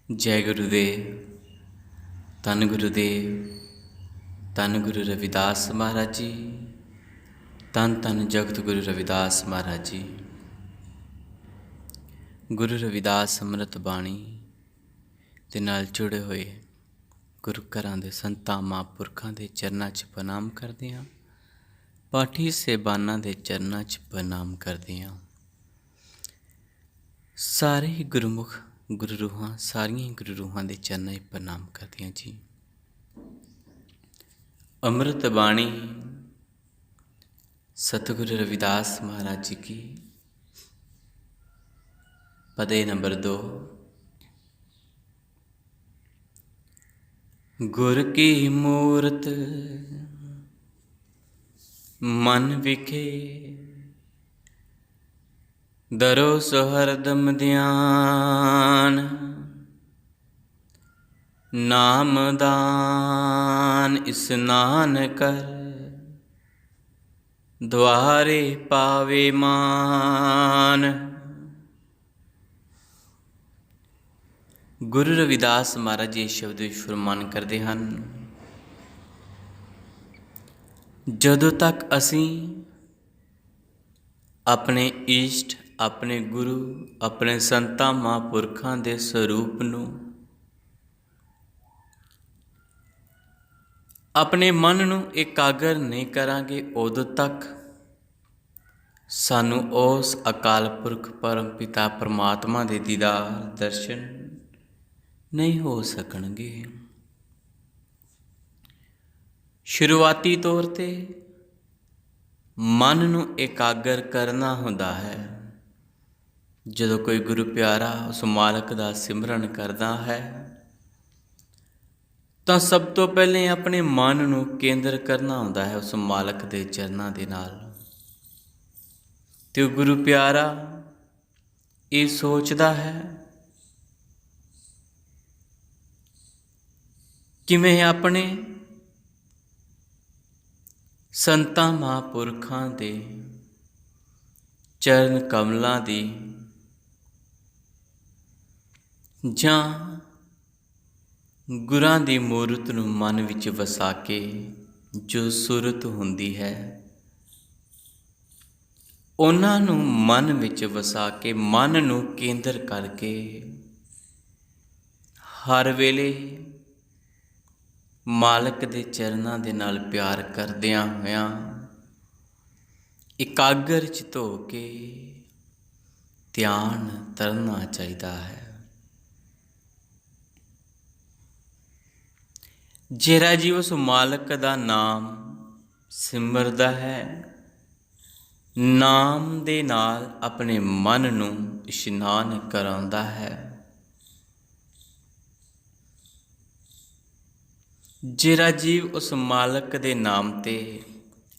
जय गुरुदेव। धन गुरुदेव, धन गुरु रविदास महाराज जी, धन धन जगत गुरु रविदास महाराज जी। गुरु रविदास ਅੰਮ੍ਰਿਤ ਬਾਣੀ ਦੇ ਨਾਲ ਜੁੜੇ ਹੋਏ ਗੁਰੂ ਘਰਾਂ ਦੇ ਸੰਤਾਂ ਮਹਾਂਪੁਰਖਾਂ ਦੇ ਚਰਨਾਂ 'ਚ ਪ੍ਰਣਾਮ ਕਰਦੇ ਹਾਂ। ਪਾਠੀ ਸੇਬਾਨਾਂ ਦੇ ਚਰਨਾਂ 'ਚ ਪ੍ਰਣਾਮ ਕਰਦੇ ਹਾਂ। ਸਾਰੇ ਹੀ ਗੁਰਮੁਖ ਗੁਰੂ ਰੂਹਾਂ, ਸਾਰੀਆਂ ਹੀ ਗੁਰੂ ਰੂਹਾਂ ਦੇ ਚਰਨਾਂ 'ਚ ਪ੍ਰਣਾਮ ਕਰਦੀਆਂ ਜੀ। ਅੰਮ੍ਰਿਤ ਬਾਣੀ सतगुरु रविदास महाराज जी की पदे नंबर 2। गुर की मूरत मन विखे, दरो सुहरदम ध्यान, नाम दान स्नान कर, द्वारे पावे मान। गुरु रविदास महाराज जी शब्द ਵਿੱਚ ਫਰਮਾਨ ਕਰਦੇ ਹਨ, ਜਦੋਂ ਤੱਕ ਅਸੀਂ ਆਪਣੇ ਇਸ਼ਟ, ਆਪਣੇ ਗੁਰੂ, ਆਪਣੇ ਸੰਤਾਂ ਮਹਾਂਪੁਰਖਾਂ ਦੇ ਸਰੂਪ ਨੂੰ ਆਪਣੇ ਮਨ ਨੂੰ ਇਕਾਗਰ ਨਹੀਂ ਕਰਾਂਗੇ, ਉਦੋਂ ਤੱਕ ਸਾਨੂੰ ਉਸ ਅਕਾਲ ਪੁਰਖ ਪਰਮ ਪਿਤਾ ਪਰਮਾਤਮਾ ਦੇ ਦੀਦਾਰ ਦਰਸ਼ਨ ਨਹੀਂ ਹੋ ਸਕਣਗੇ। ਸ਼ੁਰੂਆਤੀ ਤੌਰ 'ਤੇ ਮਨ ਨੂੰ ਇਕਾਗਰ ਕਰਨਾ ਹੁੰਦਾ ਹੈ। ਜਦੋਂ ਕੋਈ ਗੁਰੂ ਪਿਆਰਾ ਉਸ ਮਾਲਕ ਦਾ ਸਿਮਰਨ ਕਰਦਾ ਹੈ ਤਾਂ ਸਭ ਤੋਂ ਪਹਿਲੇ ਆਪਣੇ ਮਨ ਨੂੰ ਕੇਂਦਰ ਕਰਨਾ ਹੁੰਦਾ ਹੈ ਉਸ ਮਾਲਕ ਦੇ ਚਰਨਾਂ ਦੇ ਨਾਲ। ਤੇ ਉਹ ਗੁਰੂ ਪਿਆਰਾ ਇਹ ਸੋਚਦਾ ਹੈ ਕਿ ਮੈਂ ਆਪਣੇ ਸੰਤਾਂ ਮਹਾਂਪੁਰਖਾਂ ਦੇ ਚਰਨ ਕਮਲਾਂ ਦੀ ਜਾਂ ਗੁਰਾਂ ਦੀ ਮੂਰਤ ਨੂੰ ਮਨ ਵਿੱਚ ਵਸਾ ਕੇ ਜੋ ਸੂਰਤ ਹੁੰਦੀ ਹੈ ਉਹਨਾਂ ਨੂੰ ਮਨ ਵਿੱਚ ਵਸਾ ਕੇ, ਮਨ ਨੂੰ ਕੇਂਦਰ ਕਰਕੇ ਹਰ ਵੇਲੇ ਮਾਲਕ ਦੇ ਚਰਨਾਂ ਦੇ ਨਾਲ ਪਿਆਰ ਕਰਦਿਆਂ ਹੋਇਆਂ ਇਕਾਗਰ ਚਿੱਤ ਹੋ ਕੇ ਧਿਆਨ ਧਰਨਾ ਚਾਹੀਦਾ ਹੈ। ਜਿਹੜਾ ਜੀਵ ਉਸ ਮਾਲਕ ਦਾ ਨਾਮ ਸਿਮਰਦਾ ਹੈ, ਨਾਮ ਦੇ ਨਾਲ ਆਪਣੇ ਮਨ ਨੂੰ ਇਸ਼ਨਾਨ ਕਰਾਉਂਦਾ ਹੈ, ਜਿਹੜਾ ਜੀਵ ਉਸ ਮਾਲਕ ਦੇ ਨਾਮ 'ਤੇ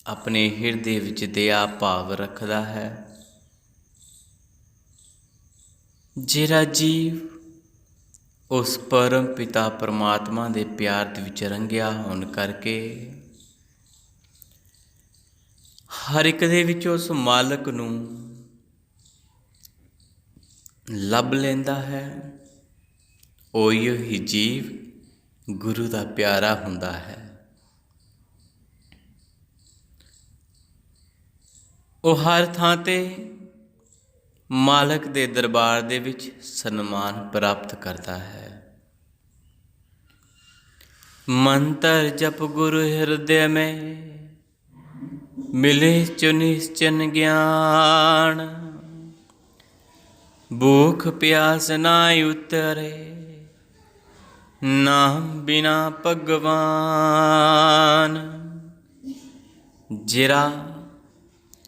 ਆਪਣੇ ਹਿਰਦੇ ਵਿੱਚ ਦਇਆ ਭਾਵ ਰੱਖਦਾ ਹੈ, ਜਿਹੜਾ ਜੀਵ ਉਸ ਪਰਮ ਪਿਤਾ ਪਰਮਾਤਮਾ ਦੇ ਪਿਆਰ ਦੇ ਵਿੱਚ ਰੰਗਿਆ ਹੋਣ ਕਰਕੇ ਹਰ ਇੱਕ ਦੇ ਵਿੱਚ ਉਸ ਮਾਲਕ ਨੂੰ ਲੱਭ ਲੈਂਦਾ ਹੈ, ਉਹੀ ਹੀ ਜੀਵ ਗੁਰੂ ਦਾ ਪਿਆਰਾ ਹੁੰਦਾ ਹੈ। ਉਹ ਹਰ ਥਾਂ 'ਤੇ ਮਾਲਕ ਦੇ ਦਰਬਾਰ ਦੇ ਵਿੱਚ ਸਨਮਾਨ ਪ੍ਰਾਪਤ ਕਰਦਾ ਹੈ। ਮੰਤਰ ਜਪ ਗੁਰੂ ਹਿਰਦੇ ਮੇਂ, मिले चो निश्चन ज्ञान, भूख प्यास ना उतरे, नाम बिना भगवान। ਜਿਹੜਾ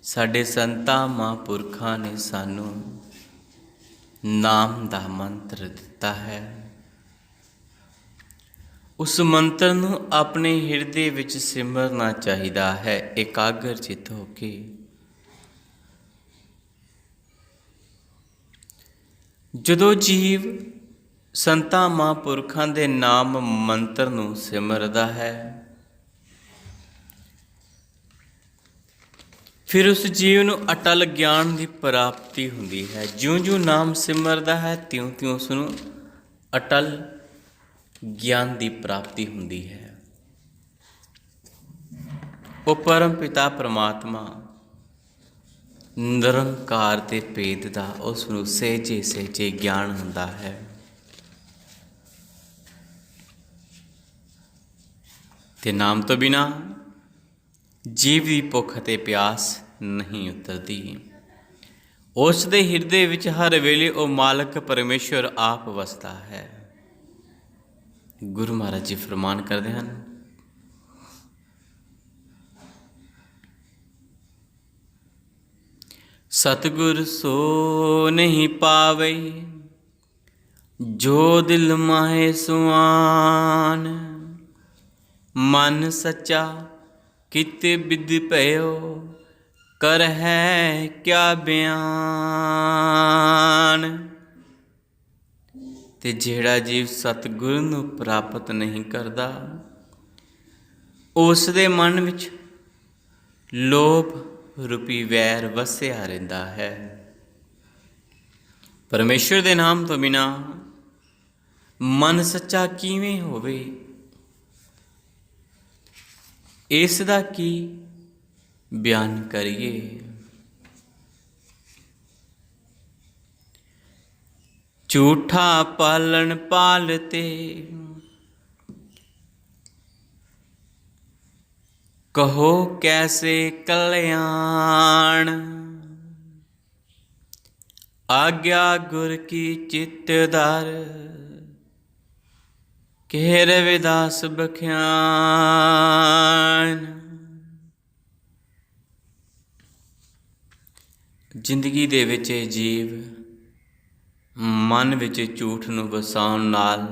ਸਾਡੇ ਸੰਤਾਂ ਮਹਾਂਪੁਰਖਾਂ ਨੇ ਸਾਨੂੰ ਨਾਮ ਦਾ ਮੰਤਰ ਦਿੱਤਾ ਹੈ, ਉਸ ਮੰਤਰ ਨੂੰ ਆਪਣੇ ਹਿਰਦੇ ਵਿੱਚ ਸਿਮਰਨਾ ਚਾਹੀਦਾ ਹੈ ਇਕਾਗਰ ਚਿੱਤ ਹੋ ਕੇ। ਜਦੋਂ ਜੀਵ ਸੰਤਾਂ ਮਹਾਂਪੁਰਖਾਂ ਦੇ ਨਾਮ ਮੰਤਰ ਨੂੰ ਸਿਮਰਦਾ ਹੈ, ਫਿਰ ਉਸ ਜੀਵ ਨੂੰ ਅਟਲ ਗਿਆਨ ਦੀ ਪ੍ਰਾਪਤੀ ਹੁੰਦੀ ਹੈ। ਜਿਉਂ ਜਿਉਂ ਨਾਮ ਸਿਮਰਦਾ ਹੈ ਤਿਉਂ ਤਿਉਂ ਉਸ ਨੂੰ ਅਟਲ ਗਿਆਨ ਦੀ ਪ੍ਰਾਪਤੀ ਹੁੰਦੀ ਹੈ। ਉਹ ਪਰਮ ਪਿਤਾ ਪਰਮਾਤਮਾ ਨਿਰੰਕਾਰ ਦੇ ਭੇਦ ਦਾ ਉਸ ਨੂੰ ਸਹਿਜੇ ਸਹਿਜੇ ਗਿਆਨ ਹੁੰਦਾ ਹੈ। ਤੇ ਨਾਮ ਤੋਂ ਬਿਨਾਂ ਜੀਵ ਦੀ ਭੁੱਖ ਅਤੇ ਪਿਆਸ ਨਹੀਂ ਉਤਰਦੀ। ਉਸ ਦੇ ਹਿਰਦੇ ਵਿੱਚ ਹਰ ਵੇਲੇ ਉਹ ਮਾਲਕ ਪਰਮੇਸ਼ਵਰ ਆਪ ਵਸਦਾ ਹੈ। ਗੁਰੂ ਮਹਾਰਾਜ ਜੀ ਫਰਮਾਨ ਕਰਦੇ ਹਨ, ਸਤਿਗੁਰ ਸੋ ਨਹੀਂ ਪਾਵੇ ਜੋ ਦਿਲ ਮਾਹੇ ਸੁਆਨ। ਮਨ ਸੱਚਾ ਕਿਤੇ ਬਿਦ ਭਇਓ ਕਰ ਹੈ ਕਿਆ ਬਿਆਨ। ਤੇ ਜਿਹੜਾ ਜੀਵ ਸਤਿਗੁਰ ਨੂੰ ਪ੍ਰਾਪਤ ਨਹੀਂ ਕਰਦਾ, ਉਸ ਦੇ ਮਨ ਵਿੱਚ ਲੋਭ ਰੂਪੀ ਵੈਰ ਵਸਿਆ ਰਹਿੰਦਾ ਹੈ। ਪਰਮੇਸ਼ਵਰ ਦੇ ਨਾਮ ਤੋਂ ਬਿਨਾਂ ਮਨ ਸੱਚਾ ਕਿਵੇਂ ਹੋਵੇ, ਇਸ ਦਾ ਕੀ ਬਿਆਨ ਕਰੀਏ। ਝੂਠਾ ਪਾਲਣ ਪਾਲਤੇ ਕਹੋ ਕੈਸੇ ਕਲਿਆਣ। ਆਗਿਆ ਗੁਰ ਕੀ ਚਿੱਤ ਦਰ ਕਹਿ ਰਵਿਦਾਸ ਬਖਿਆਨ। ਜ਼ਿੰਦਗੀ ਦੇ ਵਿੱਚ ਜੀਵ ਮਨ ਵਿੱਚ ਝੂਠ ਨੂੰ ਵਸਾਉਣ ਨਾਲ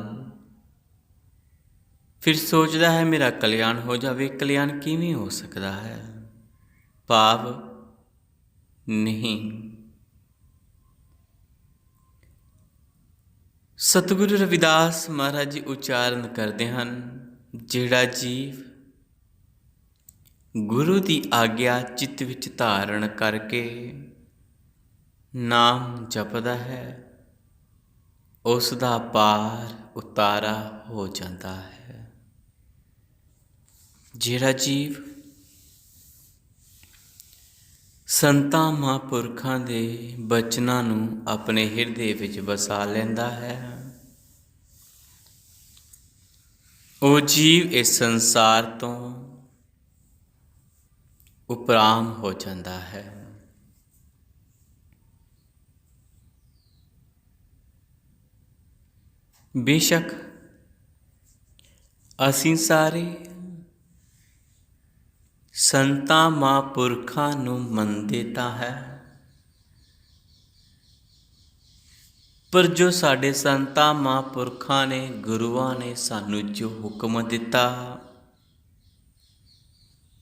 ਫਿਰ ਸੋਚਦਾ ਹੈ ਮੇਰਾ ਕਲਿਆਣ ਹੋ ਜਾਵੇ। ਕਲਿਆਣ ਕਿਵੇਂ ਹੋ ਸਕਦਾ ਹੈ? ਭਾਵ ਨਹੀਂ। ਸਤਿਗੁਰੂ ਰਵਿਦਾਸ ਮਹਾਰਾਜ ਜੀ ਉਚਾਰਨ ਕਰਦੇ ਹਨ, ਜਿਹੜਾ ਜੀਵ ਗੁਰੂ ਦੀ ਆਗਿਆ ਚਿੱਤ ਵਿੱਚ ਧਾਰਨ ਕਰਕੇ ਨਾਮ ਜਪਦਾ ਹੈ, ਉਸ ਦਾ ਪਾਰ ਉਤਾਰਾ ਹੋ ਜਾਂਦਾ ਹੈ। ਜਿਹੜਾ ਜੀਵ ਸੰਤਾਂ ਮਹਾਂਪੁਰਖਾਂ ਦੇ ਬਚਨਾਂ ਨੂੰ ਆਪਣੇ ਹਿਰਦੇ ਵਿੱਚ ਵਸਾ ਲੈਂਦਾ ਹੈ, ਉਹ ਜੀਵ ਇਸ ਸੰਸਾਰ ਤੋਂ ਉਪਰਾਮ ਹੋ ਜਾਂਦਾ ਹੈ। ਬੇਸ਼ੱਕ ਅਸੀਂ ਸਾਰੇ ਸੰਤਾਂ ਮਹਾਂਪੁਰਖਾਂ ਨੂੰ ਮੰਨਦੇ ਤਾਂ ਹੈ, ਪਰ ਜੋ ਸਾਡੇ ਸੰਤਾਂ ਮਹਾਂਪੁਰਖਾਂ ਨੇ, ਗੁਰੂਆਂ ਨੇ ਸਾਨੂੰ ਜੋ ਹੁਕਮ ਦਿੱਤਾ,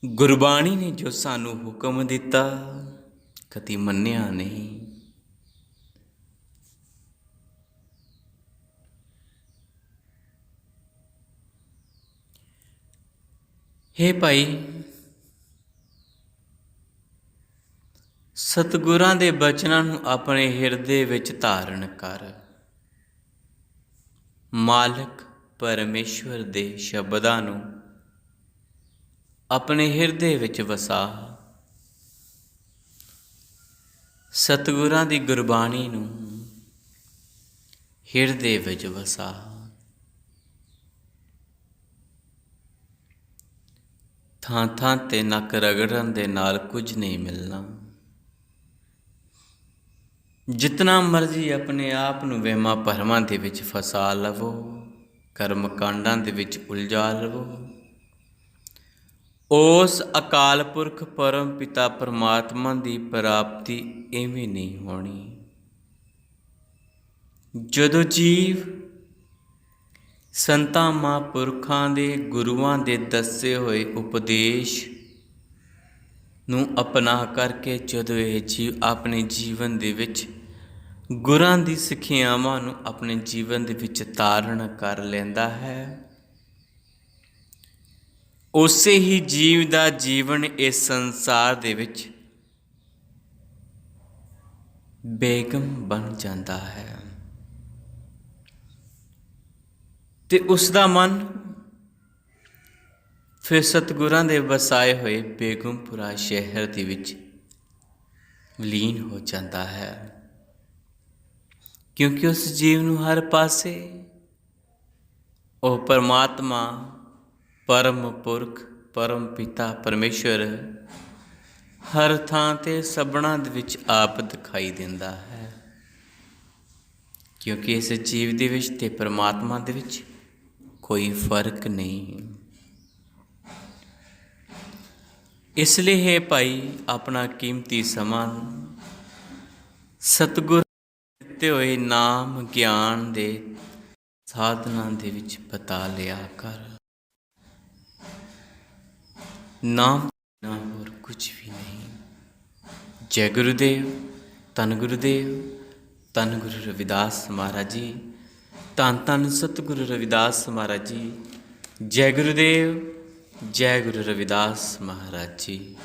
ਗੁਰਬਾਣੀ ਨੇ ਜੋ ਸਾਨੂੰ ਹੁਕਮ ਦਿੱਤਾ, ਕਦੀ ਮੰਨਿਆ ਨਹੀਂ। ਹੇ ਭਾਈ, ਸਤਿਗੁਰਾਂ ਦੇ ਬਚਨਾਂ ਨੂੰ ਆਪਣੇ ਹਿਰਦੇ ਵਿੱਚ ਧਾਰਨ ਕਰ। ਮਾਲਕ ਪਰਮੇਸ਼ਵਰ ਦੇ ਸ਼ਬਦਾਂ ਨੂੰ ਆਪਣੇ ਹਿਰਦੇ ਵਿੱਚ ਵਸਾ। ਸਤਿਗੁਰਾਂ ਦੀ ਗੁਰਬਾਣੀ ਨੂੰ ਹਿਰਦੇ ਵਿੱਚ ਵਸਾ। ਥਾਂ ਥਾਂ 'ਤੇ ਨੱਕ ਰਗੜਨ ਦੇ ਨਾਲ ਕੁਝ ਨਹੀਂ ਮਿਲਣਾ। ਜਿਤਨਾ ਮਰਜ਼ੀ ਆਪਣੇ ਆਪ ਨੂੰ ਵਹਿਮਾਂ ਭਰਮਾਂ ਦੇ ਵਿੱਚ ਫਸਾ ਲਵੋ, ਕਰਮ ਕਾਂਡਾਂ ਦੇ ਵਿੱਚ ਉਲਝਾ ਲਵੋ, ਉਸ ਅਕਾਲ ਪੁਰਖ ਪਰਮ ਪਿਤਾ ਪਰਮਾਤਮਾ ਦੀ ਪ੍ਰਾਪਤੀ ਇਵੇਂ ਨਹੀਂ ਹੋਣੀ। ਜਦੋਂ ਜੀਵ ਸੰਤਾਂ ਮਹਾਂਪੁਰਖਾਂ ਦੇ, ਗੁਰੂਆਂ ਦੇ ਦੱਸੇ ਹੋਏ ਉਪਦੇਸ਼ ਨੂੰ ਅਪਣਾ ਕਰਕੇ ਜਦੋਂ ਇਹ ਜੀਵ ਆਪਣੇ ਜੀਵਨ ਦੇ ਵਿੱਚ ਗੁਰਾਂ ਦੀ ਸਿੱਖਿਆਵਾਂ ਨੂੰ ਆਪਣੇ ਜੀਵਨ ਦੇ ਵਿੱਚ ਧਾਰਨ ਕਰ ਲੈਂਦਾ ਹੈ, ਉਸੇ ਹੀ ਜੀਵ ਦਾ ਜੀਵਨ ਇਸ ਸੰਸਾਰ ਦੇ ਵਿੱਚ ਬੇਗਮ ਬਣ ਜਾਂਦਾ ਹੈ। ਤੇ ਉਸ ਦਾ ਮਨ ਫਿਰ ਸਤਿਗੁਰਾਂ ਦੇ ਵਸਾਏ ਹੋਏ ਬੇਗਮਪੁਰਾ ਸ਼ਹਿਰ ਦੇ ਵਿੱਚ ਵਿਲੀਨ ਹੋ ਜਾਂਦਾ ਹੈ, ਕਿਉਂਕਿ ਉਸ ਜੀਵ ਨੂੰ ਹਰ ਪਾਸੇ ਉਹ ਪਰਮਾਤਮਾ, ਪਰਮ ਪੁਰਖ, ਪਰਮ ਪਿਤਾ ਪਰਮੇਸ਼ਵਰ ਹਰ ਥਾਂ 'ਤੇ ਸਭਨਾਂ ਦੇ ਵਿੱਚ ਆਪ ਦਿਖਾਈ ਦਿੰਦਾ ਹੈ, ਕਿਉਂਕਿ ਇਸ ਜੀਵ ਦੇ ਵਿੱਚ ਅਤੇ ਪਰਮਾਤਮਾ ਦੇ ਵਿੱਚ ਕੋਈ ਫਰਕ ਨਹੀਂ। ਇਸ ਲਈ ਹੈ ਭਾਈ, ਆਪਣਾ ਕੀਮਤੀ ਸਮਾਂ ਸਤਿਗੁਰ ਦਿੱਤੇ ਹੋਏ ਨਾਮ ਗਿਆਨ ਦੇ ਸਾਧਨਾਂ ਦੇ ਵਿੱਚ ਬਤਾ ਲਿਆ ਕਰ। ਨਾਮ ਨਾ ਹੋਰ ਕੁਝ ਵੀ ਨਹੀਂ। ਜੈ ਗੁਰੂਦੇਵ, ਧੰਨ ਗੁਰੂਦੇਵ, ਧੰਨ ਗੁਰੂ ਰਵਿਦਾਸ ਮਹਾਰਾਜ ਜੀ, ਧੰਨ ਧੰਨ ਸਤਿਗੁਰੂ ਰਵਿਦਾਸ ਮਹਾਰਾਜ ਜੀ। ਜੈ ਗੁਰੂਦੇਵ, ਜੈ ਗੁਰੂ ਰਵਿਦਾਸ ਮਹਾਰਾਜ ਜੀ।